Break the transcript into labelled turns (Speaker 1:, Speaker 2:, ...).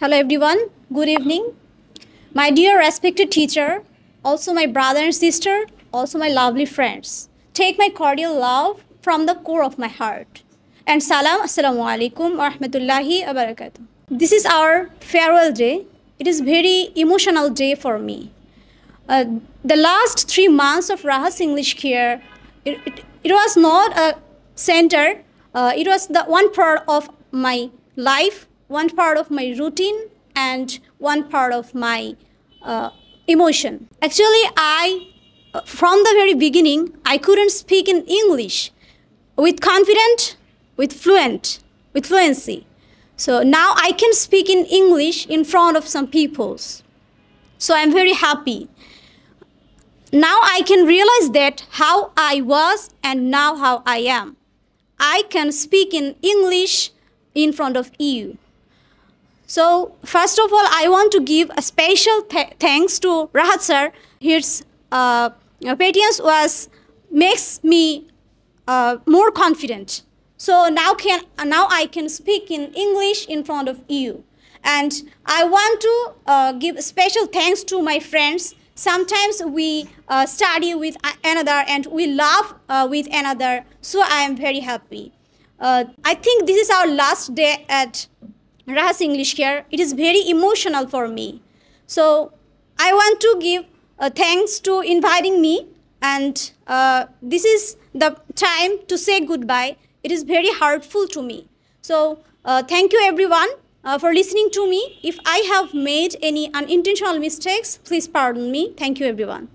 Speaker 1: Hello everyone, good evening. My dear respected teacher, also my brother and sister, also my lovely friends. Take my cordial love from the core of my heart. And salam, assalamu alaikum wa rahmatullahi wa barakatuh. This is our farewell day. It is very emotional day for me. The last 3 months of Rahat's English Care, it was not a center, it was the one part of my life, one part of my routine, and one part of my emotion. Actually, from the very beginning, I couldn't speak in English with confidence, with fluency. So now I can speak in English in front of some peoples. So I'm very happy. Now I can realize that how I was and now how I am. I can speak in English in front of you. So first of all, I want to give a special thanks to Rahat sir. His patience makes me more confident. So now I can speak in English in front of you. And I want to give special thanks to my friends. Sometimes we study with another and we laugh with another. So I am very happy. I think this is our last day at Rahat's English Care. It is very emotional for me. So I want to give thanks to inviting me. And this is the time to say goodbye. It is very hurtful to me. So thank you everyone for listening to me. If I have made any unintentional mistakes, please pardon me. Thank you everyone.